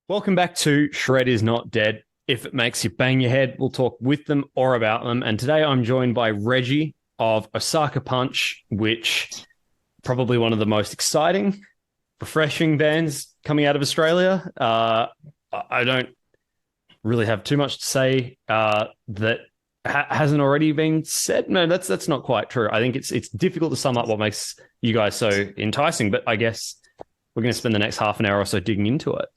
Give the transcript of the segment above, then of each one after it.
Welcome back to Shred is Not Dead. If it makes you bang your head, we'll talk with them or about them. And today I'm joined by Reggie of Osaka Punch, which probably one of the most exciting, refreshing bands coming out of Australia. I don't really have too much to say that hasn't already been said. No, that's not quite true. I think it's difficult to sum up what makes you guys so enticing, but I guess we're going to spend the next half an hour or so digging into it.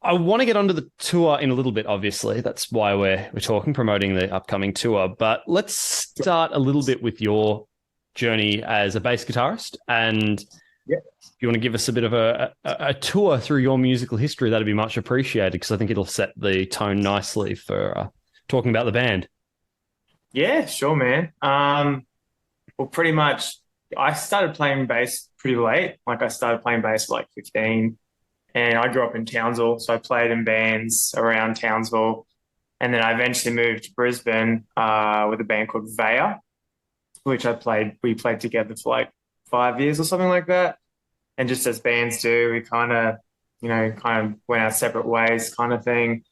I want to get onto the tour in a little bit, obviously. That's why we're talking, promoting the upcoming tour. But let's start a little bit with your journey as a bass guitarist. And if you want to give us a bit of a tour through your musical history, that'd be much appreciated because I think it'll set the tone nicely for talking about the band. Yeah, sure, man. Well, pretty much, I started playing bass pretty late. Like, I started playing bass at like 15, and I grew up in Townsville, so I played in bands around Townsville. And then I eventually moved to Brisbane with a band called Vaya, which we played together for like 5 years or something like that. And just as bands do, we kind of went our separate ways kind of thing.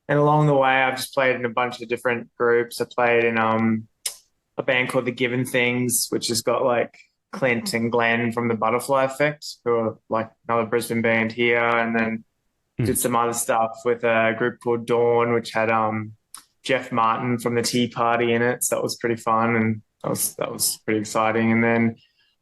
And along the way, I've just played in a bunch of different groups. I played in a band called The Given Things, which has got like Clint and Glenn from the Butterfly Effect, who are like another Brisbane band here. And then did some other stuff with a group called Dawn, which had Jeff Martin from the Tea Party in it. So that was pretty fun, and that was pretty exciting. And then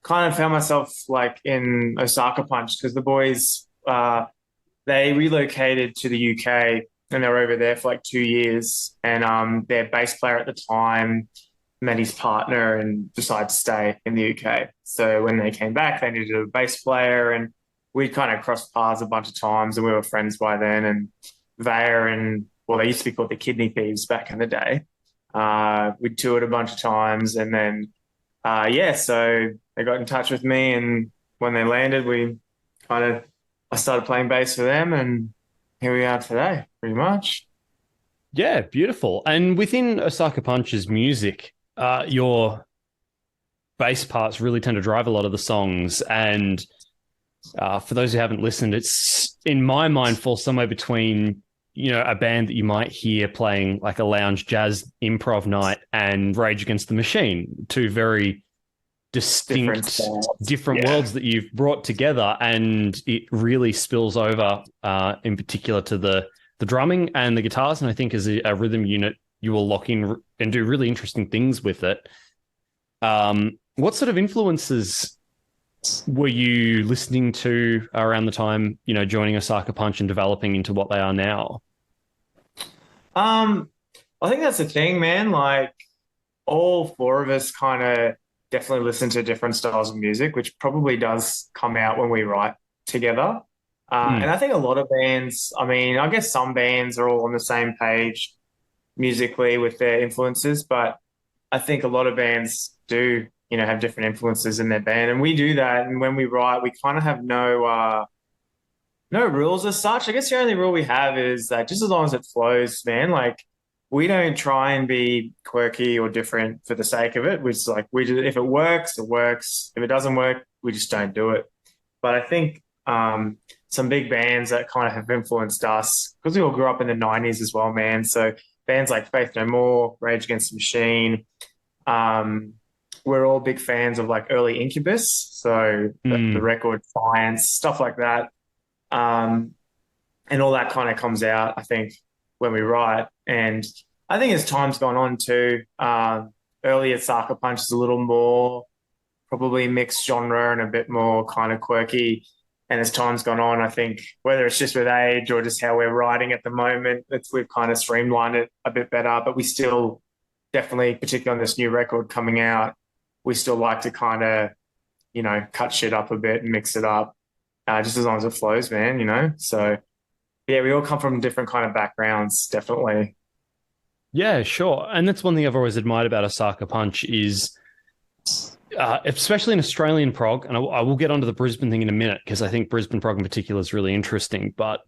kind of found myself like in Osaka Punch because the boys they relocated to the UK and they were over there for like 2 years. And their bass player at the time met his partner and decided to stay in the UK. So when they came back, they needed a bass player, and we'd kind of crossed paths a bunch of times, and we were friends by then. And they used to be called the Kidney Thieves back in the day. We toured a bunch of times, and then so they got in touch with me, and when they landed, I started playing bass for them, and here we are today, pretty much. Yeah, beautiful. And within Osaka Punch's music, your bass parts really tend to drive a lot of the songs. And for those who haven't listened, it's in my mind falls somewhere between, a band that you might hear playing like a lounge jazz improv night and Rage Against the Machine, two very distinct, different worlds that you've brought together. And it really spills over in particular to the drumming and the guitars. And I think as a rhythm unit, you will lock in and do really interesting things with it. What sort of influences were you listening to around the time, joining Osaka Punch and developing into what they are now? I think that's the thing, man. Like, all four of us kind of definitely listen to different styles of music, which probably does come out when we write together. And I think a lot of bands, I guess some bands are all on the same page musically with their influences, but I think a lot of bands do, have different influences in their band. And we do that. And when we write, we kind of have no rules as such. I guess the only rule we have is that just as long as it flows, man, like, we don't try and be quirky or different for the sake of it. If it works, it works. If it doesn't work, we just don't do it. But I think some big bands that kind of have influenced us, because we all grew up in the 90s as well, man. So bands like Faith No More, Rage Against the Machine, we're all big fans of like early Incubus. So the record Science, stuff like that. And all that kind of comes out, I think, when we write. And I think as time's gone on too, early Osaka Punch is a little more probably mixed genre and a bit more kind of quirky. And as time's gone on, I think whether it's just with age or just how we're writing at the moment, we've kind of streamlined it a bit better. But we still definitely, particularly on this new record coming out, we still like to kind of, cut shit up a bit and mix it up, just as long as it flows, man. So, yeah, we all come from different kind of backgrounds, definitely. Yeah, sure. And that's one thing I've always admired about Osaka Punch is, especially in Australian prog, and I will get onto the Brisbane thing in a minute because I think Brisbane prog in particular is really interesting, but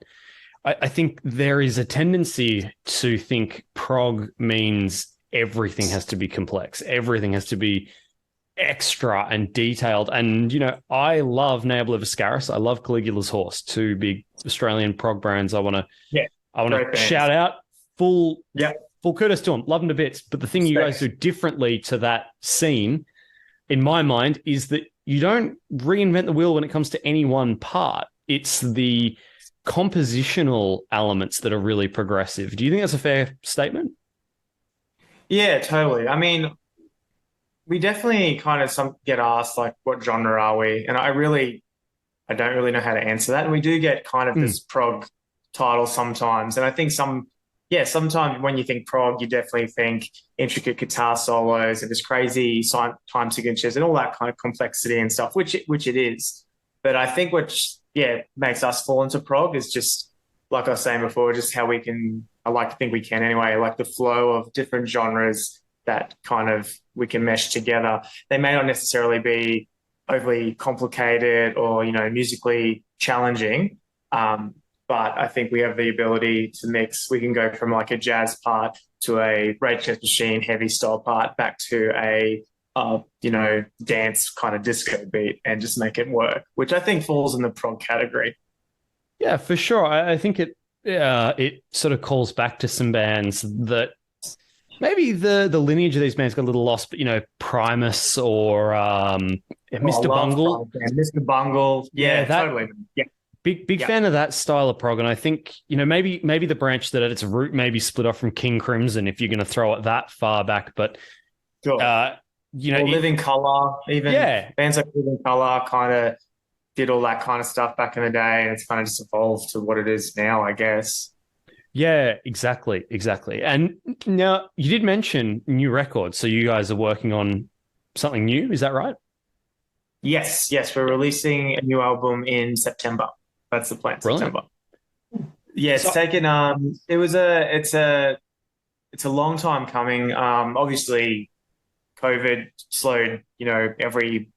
I think there is a tendency to think prog means everything has to be complex. Everything has to be extra and detailed. And, I love Nail Scaris. I love Caligula's Horse, two big Australian prog brands Yeah, I want great to bands. shout out. Full Yep. full kudos to them. Love them to bits. But the thing you guys do differently to that scene, in my mind, is that you don't reinvent the wheel when it comes to any one part. It's the compositional elements that are really progressive. Do you think that's a fair statement? Yeah, totally. I mean, we definitely kind of get asked like, what genre are we? And I don't really know how to answer that. And we do get kind of this prog title sometimes. And I think sometimes when you think prog, you definitely think intricate guitar solos and this crazy time signatures and all that kind of complexity and stuff, which it is. But I think makes us fall into prog is just, like I was saying before, just how I like to think we can anyway, like the flow of different genres that kind of we can mesh together. They may not necessarily be overly complicated or, musically challenging. But I think we have the ability to mix. We can go from like a jazz part to a Rage Against the Machine heavy style part back to a, dance kind of disco beat and just make it work, which I think falls in the prog category. Yeah, for sure. I think it sort of calls back to some bands that maybe the lineage of these bands got a little lost, but Primus or Mr. Bungle. Mr. Bungle. Yeah, totally. Yeah. Big fan of that style of prog, and I think maybe the branch that at its root maybe split off from King Crimson if you're going to throw it that far back. But sure. Or Living Colour, even bands like Living Colour kind of did all that kind of stuff back in the day, and it's kind of just evolved to what it is now, I guess. Yeah, exactly. And now you did mention new records, so you guys are working on something new, is that right? Yes, we're releasing a new album in September. That's the plan. Brilliant. September. Yeah, it's taken. It's a long time coming. Obviously, COVID slowed everybody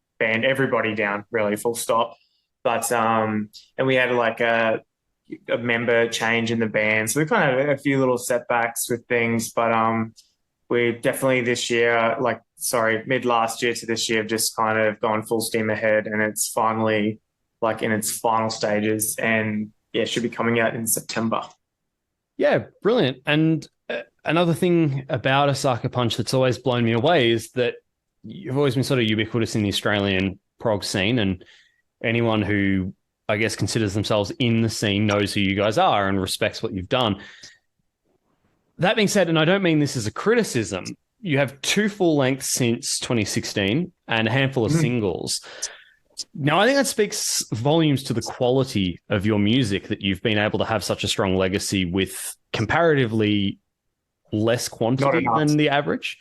down, really, full stop. But and we had like a member change in the band, so we kind of had a few little setbacks with things. But we definitely this year, mid last year to this year, have just kind of gone full steam ahead, and it's finally like in its final stages, and it should be coming out in September. Yeah, brilliant. And another thing about Osaka Punch that's always blown me away is that you've always been sort of ubiquitous in the Australian prog scene, and anyone who I guess considers themselves in the scene knows who you guys are and respects what you've done. That being said, and I don't mean this as a criticism, you have 2 full lengths since 2016 and a handful of singles. Now, I think that speaks volumes to the quality of your music, that you've been able to have such a strong legacy with comparatively less quantity than the average.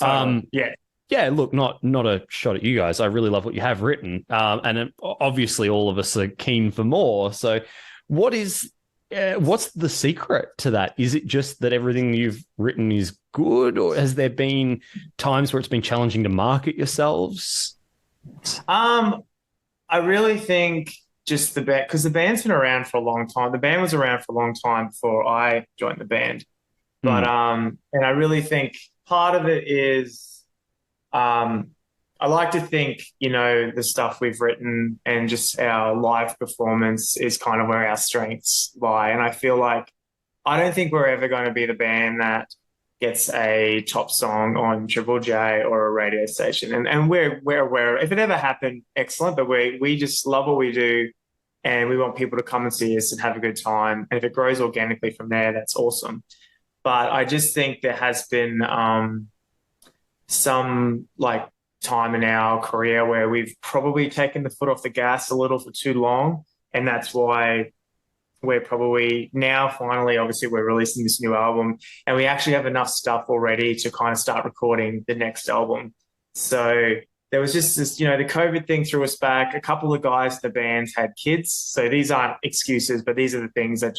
Yeah, look, not a shot at you guys. I really love what you have written. And obviously all of us are keen for more. So what's the secret to that? Is it just that everything you've written is good, or has there been times where it's been challenging to market yourselves? I really think just the band, because the band's been around for a long time. The band was around for a long time before I joined the band. But and I really think part of it is I like to think, the stuff we've written and just our live performance is kind of where our strengths lie. And I feel like I don't think we're ever going to be the band that gets a top song on Triple J or a radio station. And we're aware, if it ever happened, excellent, but we just love what we do, and we want people to come and see us and have a good time. And if it grows organically from there, that's awesome. But I just think there has been some time in our career where we've probably taken the foot off the gas a little for too long. And that's why we're probably now finally, obviously, we're releasing this new album, and we actually have enough stuff already to kind of start recording the next album. So there was just this, the COVID thing threw us back. A couple of guys in the band had kids. So these aren't excuses, but these are the things that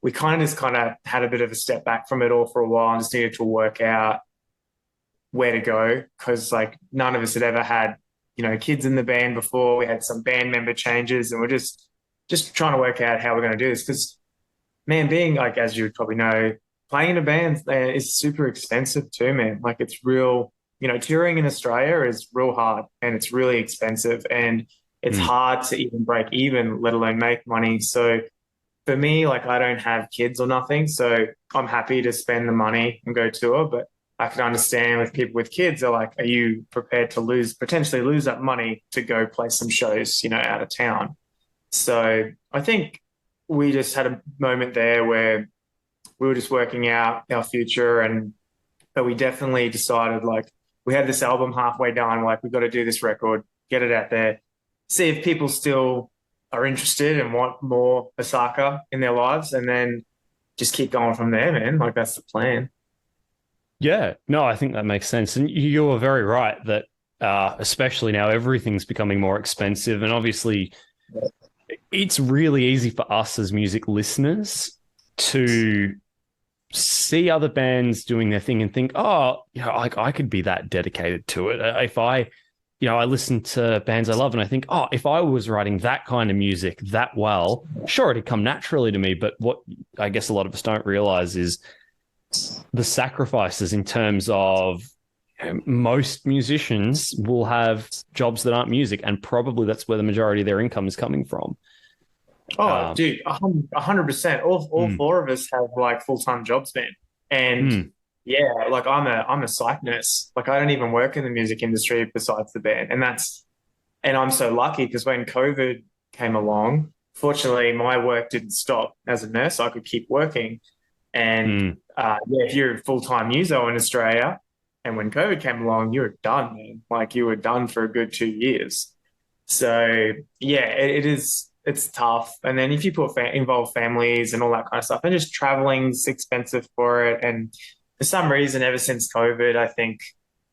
we kind of had a bit of a step back from it all for a while and just needed to work out where to go, because none of us had ever had, kids in the band before. We had some band member changes, and we're just trying to work out how we're going to do this. Because, man, being as you would probably know, playing in a band is super expensive too, man. It's real touring in Australia is real hard and it's really expensive and it's Mm. hard to even break even, let alone make money. So for me, like I don't have kids or nothing, so I'm happy to spend the money and go tour. But I can understand with people with kids, they're like, are you prepared to potentially lose that money to go play some shows, out of town? So I think we just had a moment there where we were just working out our future, and but we definitely decided like we had this album halfway done, like we've got to do this record, get it out there, see if people still are interested and want more Osaka in their lives, and then just keep going from there, man. Like that's the plan. Yeah, no, I think that makes sense. And you are very right that especially now everything's becoming more expensive. And obviously, it's really easy for us as music listeners to see other bands doing their thing and think, oh, like I could be that dedicated to it. If I listen to bands I love and I think, oh, if I was writing that kind of music that well, sure, it'd come naturally to me. But what I guess a lot of us don't realize is the sacrifices in terms of most musicians will have jobs that aren't music, and probably that's where the majority of their income is coming from. Oh, dude, 100%. All Mm, four of us have like full-time jobs, man. And mm, yeah, like I'm a psych nurse. Like I don't even work in the music industry besides the band. And I'm so lucky because when COVID came along, fortunately my work didn't stop as a nurse. I could keep working. And mm. yeah, if you're a full-time user in Australia, and when COVID came along, you were done, man. Like you were done for a good 2 years. So yeah, it's tough. And then if you involve families and all that kind of stuff, and just traveling's expensive for it. And for some reason, ever since COVID, I think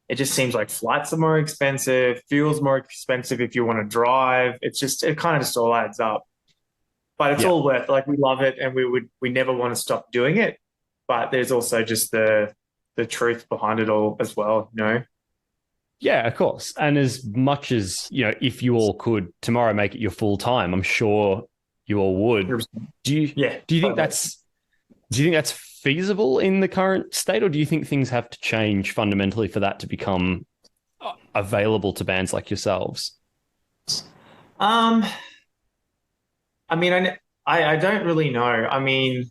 it just seems like flights are more expensive, fuel's more expensive if you want to drive. It kind of just all adds up. But it's Yeah. all worth, like we love it and we never want to stop doing it. But there's also just the truth behind it all as well. Yeah, of course. And as much as, if you all could tomorrow make it your full time, I'm sure you all would. Do you Yeah. do you think that's feasible in the current state, or do you think things have to change fundamentally for that to become available to bands like yourselves? Um, I mean, I don't really know. I mean,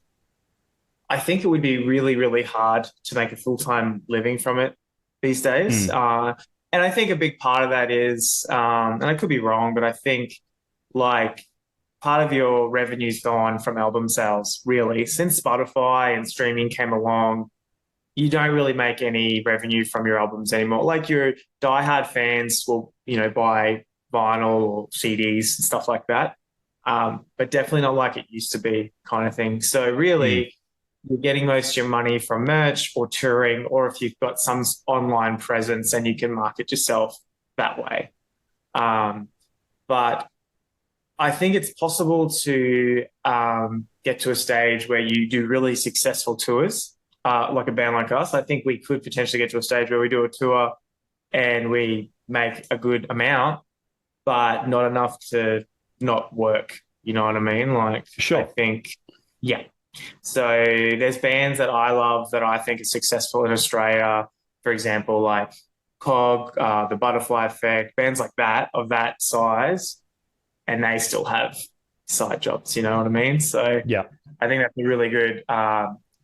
I think it would be really, really hard to make a full-time living from it these days. Mm, And I think a big part of that is, and I could be wrong, but I think like part of your revenue's gone from album sales, really. Since Spotify and streaming came along, you don't really make any revenue from your albums anymore. Like your diehard fans will, buy vinyl or CDs and stuff like that. But definitely not like it used to be kind of thing. So mm. really, you're getting most of your money from merch or touring, or if you've got some online presence and you can market yourself that way. But I think it's possible to get to a stage where you do really successful tours, like a band like us. I think we could potentially get to a stage where we do a tour and we make a good amount, but not enough to not work. You know what I mean? Like, I Sure. think, yeah. So there's bands that I love that I think are successful in Australia. For example, like Cog, the Butterfly Effect, bands like that of that size, and they still have side jobs. You know what I mean? So Yeah. I think that's a really good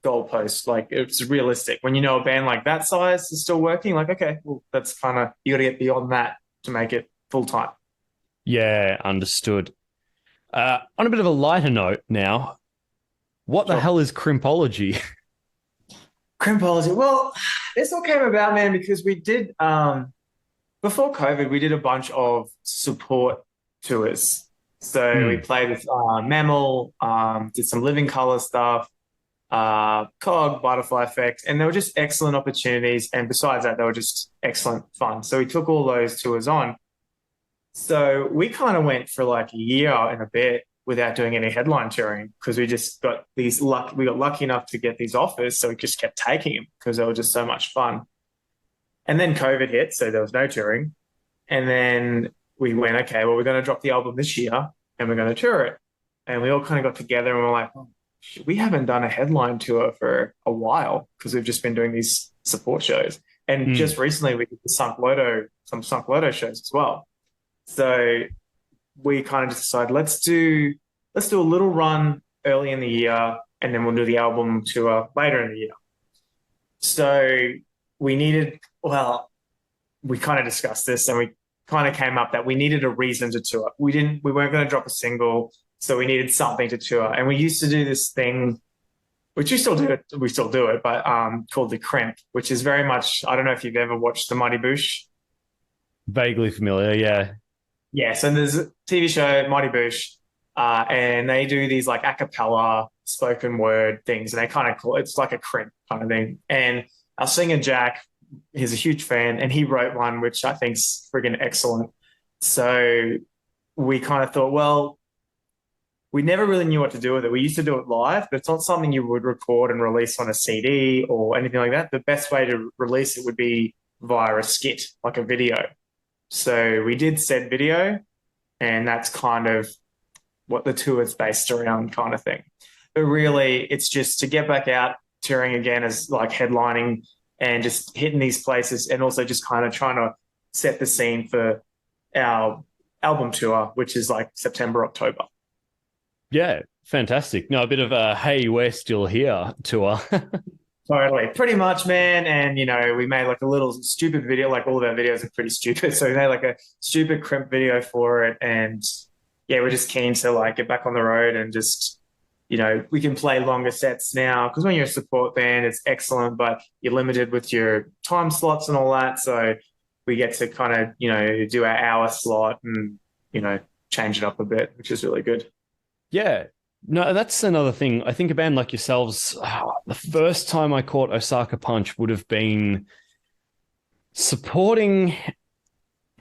goalpost. Like it's realistic when you know a band like that size is still working. Like okay, well that's kind of you got to get beyond that to make it full time. Yeah, understood. On a bit of a lighter note now, what the Sure. hell is Crimpology? Crimpology. Well, this all came about, man, because we did before COVID, we did a bunch of support tours. So we Hmm. played with Mammal, did some Living Color stuff, Cog, Butterfly Effect, and they were just excellent opportunities. And besides that, they were just excellent fun. So we took all those tours on. So we kind of went for like a year and a bit without doing any headline touring because we just got we got lucky enough to get these offers. So we just kept taking them because they were just so much fun. And then COVID hit, so there was no touring. And then we went, okay, well, we're going to drop the album this year and we're going to tour it. And we all kind of got together and we're like, oh, we haven't done a headline tour for a while because we've just been doing these support shows. And just recently we did some Sunk Loto shows as well. So we kind of just decided let's do a little run early in the year, and then we'll do the album tour later in the year. So we kind of discussed this, and we kind of came up that we needed a reason to tour. We weren't going to drop a single, so we needed something to tour. And we used to do this thing, which we still do it, but called the Crimp, which is very much, I don't know if you've ever watched the Mighty Boosh. Vaguely familiar, yeah. Yeah, so there's a TV show, Mighty Boosh, and they do these like a cappella spoken word things, and they kind of call it's like a crimp kind of thing. And our singer Jack, he's a huge fan, and he wrote one which I think's friggin' excellent. So we kind of thought, well, we never really knew what to do with it. We used to do it live, but it's not something you would record and release on a CD or anything like that. The best way to release it would be via a skit, like a video. So we did said video, and that's kind of what the tour is based around, kind of thing. But really, it's just to get back out touring again as like headlining and just hitting these places, and also just kind of trying to set the scene for our album tour, which is like September, October. Yeah, fantastic. No, a bit of a hey, we're still here tour. Totally. Pretty much, man. And, we made like a little stupid video, like all of our videos are pretty stupid. So we made like a stupid crimp video for it. And yeah, we're just keen to like get back on the road and just, we can play longer sets now, because when you're a support band, it's excellent, but you're limited with your time slots and all that. So we get to kind of, do our hour slot and, change it up a bit, which is really good. Yeah. No, that's another thing. I think a band like yourselves, the first time I caught Osaka Punch would have been supporting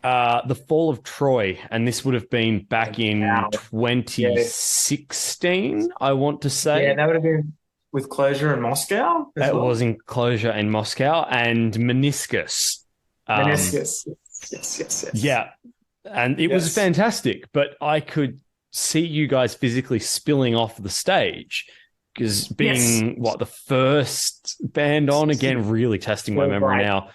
the Fall of Troy, and this would have been back in 2016, I want to say. Yeah, that would have been with Closure in Moscow. It was in Closure in Moscow, and Meniscus. Meniscus, yes. Yeah, and it was fantastic, but I could see you guys physically spilling off the stage, because being the first band on, again, really testing my memory now.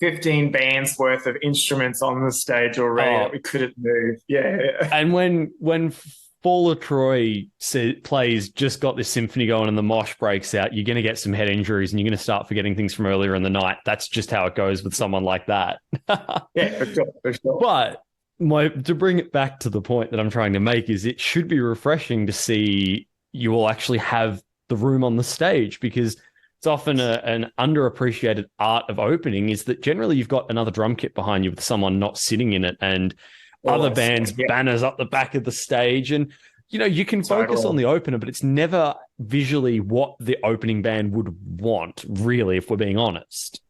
15 bands worth of instruments on the stage already that we couldn't move. Yeah. And when Fall of Troy plays Just Got This Symphony Going and the mosh breaks out, you're going to get some head injuries and you're going to start forgetting things from earlier in the night. That's just how it goes with someone like that. Yeah, for sure. But to bring it back to the point that I'm trying to make is it should be refreshing to see you all actually have the room on the stage, because it's often an underappreciated art of opening is that generally you've got another drum kit behind you with someone not sitting in it, and other bands banners up the back of the stage, and you can focus on the opener, but it's never visually what the opening band would want, really, if we're being honest.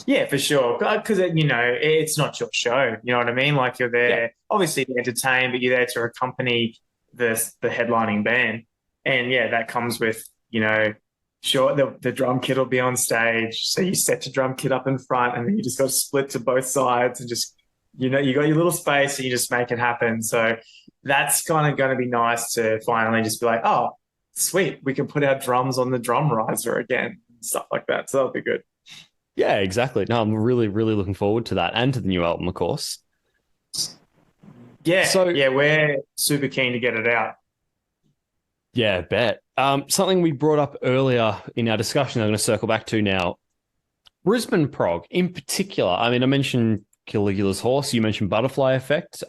Yeah, for sure. Because, it's not your show. You know what I mean? Like, you're there, obviously to entertain, but you're there to accompany the headlining band. And, that comes with, sure, the drum kit will be on stage. So you set your drum kit up in front, and then you just got to split to both sides and just, you got your little space and you just make it happen. So that's kind of going to be nice to finally just be like, oh, sweet, we can put our drums on the drum riser again, and stuff like that. So that'll be good. Yeah, exactly. No, I'm really, really looking forward to that, and to the new album, of course. Yeah, so we're super keen to get it out. Yeah, bet. Something we brought up earlier in our discussion, I'm going to circle back to now. Brisbane prog, in particular. I mean, I mentioned Caligula's Horse. You mentioned Butterfly Effect.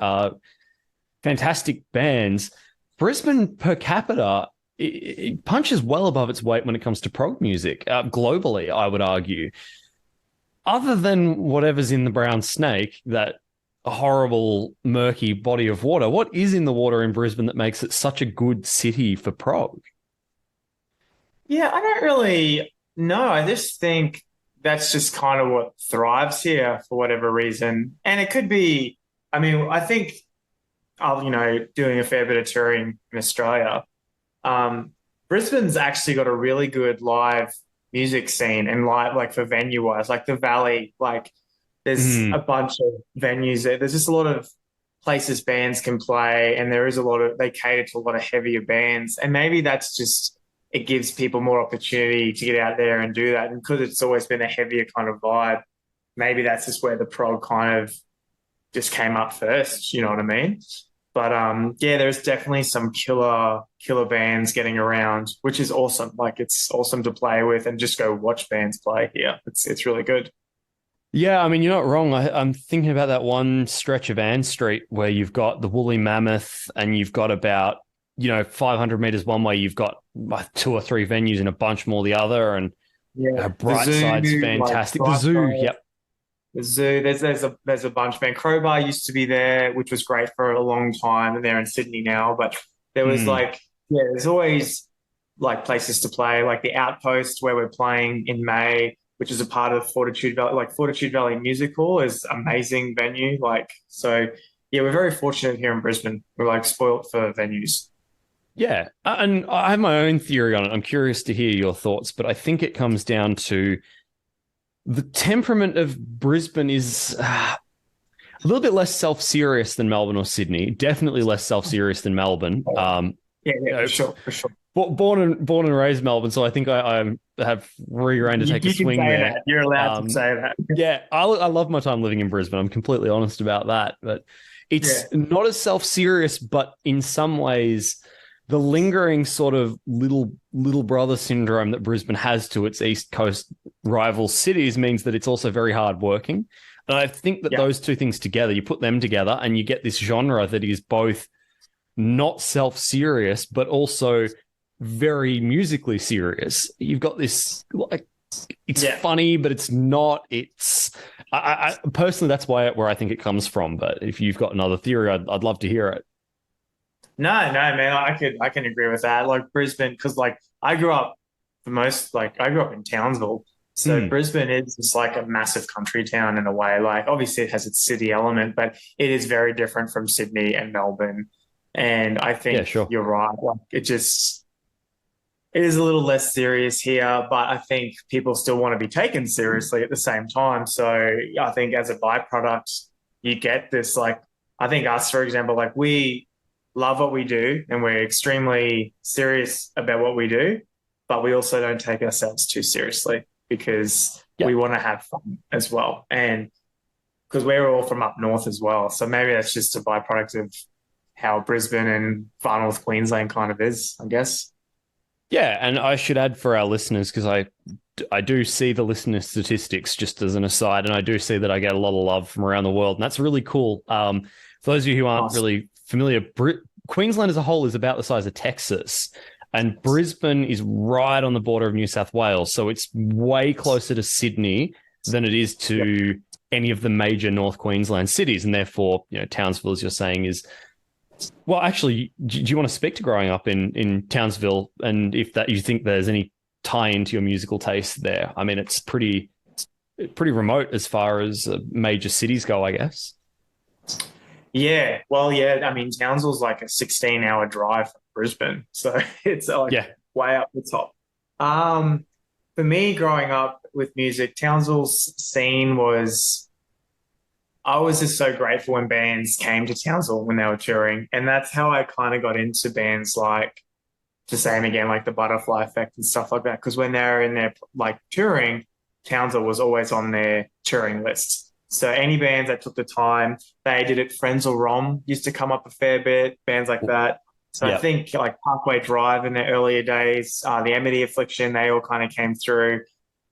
Fantastic bands. Brisbane per capita, it punches well above its weight when it comes to prog music, globally, I would argue. Other than whatever's in the Brown Snake, that horrible, murky body of water, what is in the water in Brisbane that makes it such a good city for prog? Yeah, I don't really know. I just think that's just kind of what thrives here for whatever reason. And it could be, I think, doing a fair bit of touring in Australia, Brisbane's actually got a really good live music scene, and live, like, for venue wise, like the Valley, like there's a bunch of venues there. There's just a lot of places bands can play, and there is they cater to a lot of heavier bands. And maybe that's just it gives people more opportunity to get out there and do that. And because it's always been a heavier kind of vibe, maybe that's just where the prog kind of just came up first, you know what I mean? But yeah, there's definitely some killer bands getting around, which is awesome. Like it's awesome to play with and just go watch bands play here. It's really good. Yeah, I mean, you're not wrong. I'm thinking about that one stretch of Ann Street where you've got the Woolly Mammoth and you've got about, 500 meters one way, you've got two or three venues and a bunch more the other. And Yeah, the Brightside's zoo, like fantastic. The zoo, yep. the zoo. There's a bunch, man. Crowbar used to be there, which was great for a long time, and they're in Sydney now. But there was Mm, there's always like places to play, like the Outpost where we're playing in May, which is a part of Fortitude Valley. Like Fortitude Valley Music Hall is amazing venue. Like so, yeah, we're very fortunate here in Brisbane. We're like spoilt for venues. yeah. And I have my own theory on it. I'm curious to hear your thoughts, but I think it comes down to the temperament of Brisbane is a little bit less self-serious than Melbourne or Sydney. Definitely less self-serious than Melbourne. Yeah, for sure. Born and raised Melbourne, so I think I have free reign to take a You can swing say there. that. You're allowed to say that. Yeah, I love my time living in Brisbane. I'm completely honest about that, but Yeah. it's not as self-serious, but in some ways, the lingering sort of little brother syndrome that Brisbane has to its East Coast rival cities means that it's also very hardworking. And I think that Yeah. those two things together, you put them together, and you get this genre that is both not self-serious, but also very musically serious. You've got this like it's Yeah. funny, but it's not. I personally that's where I think it comes from. But if you've got another theory, I'd love to hear it. No, man, I can agree with that. Like Brisbane, because like I grew up in Townsville. So Mm, Brisbane is just like a massive country town in a way. Like obviously it has its city element, but it is very different from Sydney and Melbourne. And I yeah, think sure. you're right. Like it is a little less serious here, but I think people still want to be taken seriously at the same time. So I think as a byproduct, you get this like I think us, for example, like we love what we do and we're extremely serious about what we do, but we also don't take ourselves too seriously because Yeah. we want to have fun as well. And because we're all from up north as well. So maybe that's just a byproduct of how Brisbane and far north Queensland kind of is, I guess. Yeah, and I should add for our listeners because I do see the listener statistics just as an aside, and I do see that I get a lot of love from around the world, and that's really cool. For those of you who aren't Nice. really familiar, Queensland as a whole is about the size of Texas, and Brisbane is right on the border of New South Wales, so it's way closer to Sydney than it is Yeah. to any of the major North Queensland cities, and therefore, Townsville, as you're saying, is well, actually, do you want to speak to growing up in Townsville and if that you think there's any tie into your musical taste there? I mean, it's pretty remote as far as major cities go, I guess. Yeah. Well, yeah. I mean, Townsville's like a 16-hour drive from Brisbane. So it's like Yeah. way up the top. Um, for me, growing up with music, Townsville's scene was, I was just so grateful when bands came to Townsville when they were touring. And that's how I kind of got into bands like, to same again, like the Butterfly Effect and stuff like that. Because when they were in their like touring, Townsville was always on their touring list. So any bands that took the time, they did it. Frenzal Rom used to come up a fair bit, bands like that. So I Yeah. think like Parkway Drive in their earlier days, the Amity Affliction, they all kind of came through.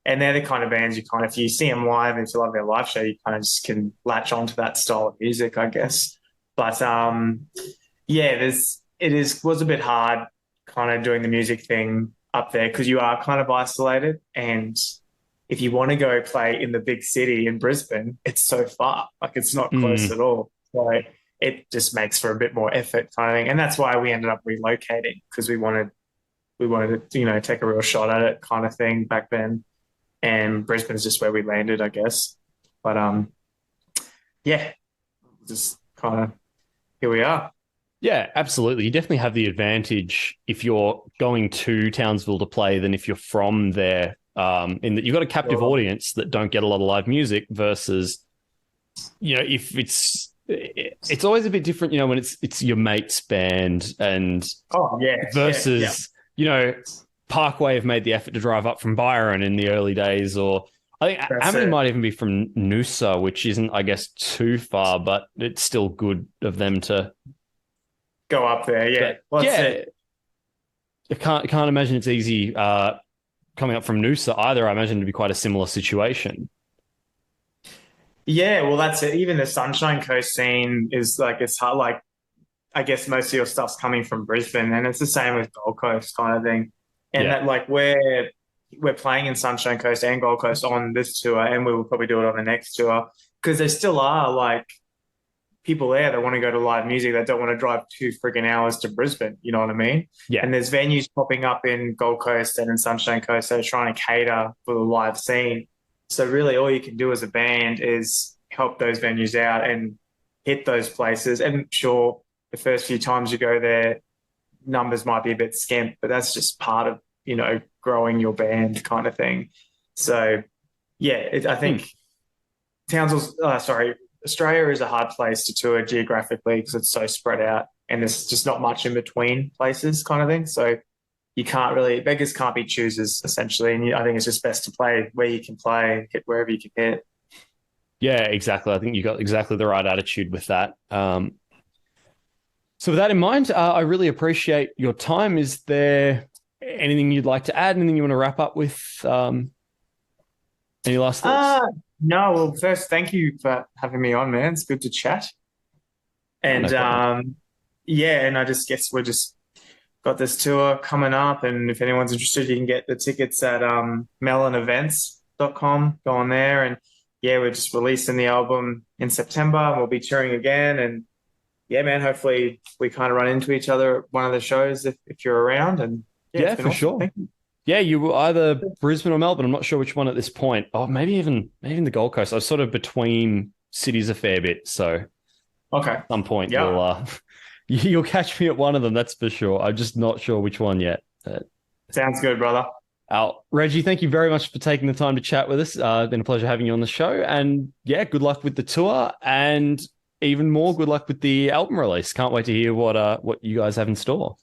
And they're the kind of bands you kind of, if you see them live and if you love their live show, you kind of just can latch onto that style of music, I guess. But yeah, was a bit hard kind of doing the music thing up there because you are kind of isolated. And if you want to go play in the big city in Brisbane, it's so far. Like it's not close Mm, at all. So it just makes for a bit more effort kind of thing. And that's why we ended up relocating because we wanted to, take a real shot at it kind of thing back then. And Brisbane's just where we landed, I guess. But yeah, just kind of here we are. yeah, absolutely. You definitely have the advantage if you're going to Townsville to play than if you're from there. In that you've got a captive Sure. audience that don't get a lot of live music versus, if it's always a bit different, when it's your mate's band and Oh yeah, yeah, yeah. versus, Parkway have made the effort to drive up from Byron in the early days, or I think That's Amity it. might even be from Noosa, which isn't, I guess, too far, but it's still good of them to. Go up there. Yeah. But Well, that's yeah, it. I can't imagine it's easy coming up from Noosa either. I imagine to be quite a similar situation. Yeah. Well, that's it. Even the Sunshine Coast scene is like, it's hard. Like, I guess most of your stuff's coming from Brisbane, and it's the same with Gold Coast kind of thing. And Yeah, that, like, we're playing in Sunshine Coast and Gold Coast on this tour, and we will probably do it on the next tour because there still are like people there that want to go to live music that don't want to drive 2 friggin' hours to Brisbane. You know what I mean? yeah. And there's venues popping up in Gold Coast and in Sunshine Coast that are trying to cater for the live scene. So really, all you can do as a band is help those venues out and hit those places. And sure, the first few times you go there, numbers might be a bit skimp, but that's just part of, growing your band kind of thing. So yeah, I Hmm. think Australia is a hard place to tour geographically because it's so spread out and there's just not much in between places kind of thing. So you can't really, beggars can't be choosers essentially. And I think it's just best to play where you can play, hit wherever you can hit. Yeah, exactly. I think you got exactly the right attitude with that. So with that in mind, I really appreciate your time. Is there anything you'd like to add? Anything you want to wrap up with? Any last thoughts? No, well, first, thank you for having me on, man. It's good to chat. Oh, no And problem. yeah, and I just guess we're just got this tour coming up. And if anyone's interested, you can get the tickets at melonevents.com. Go on there. And yeah, we're just releasing the album in September. We'll be touring again. And yeah, man, hopefully we kind of run into each other at one of the shows if you're around. And yeah, it's Yeah, been for awesome. sure. Thank you. Yeah, you were either Brisbane or Melbourne. I'm not sure which one at this point. Oh, maybe even the Gold Coast. I was sort of between cities a fair bit. So at Okay. some point Yeah. you'll catch me at one of them. That's for sure. I'm just not sure which one yet. Sounds good, brother. Reggie, thank you very much for taking the time to chat with us. It's been a pleasure having you on the show. And yeah, good luck with the tour, and even more good luck with the album release. Can't wait to hear what you guys have in store.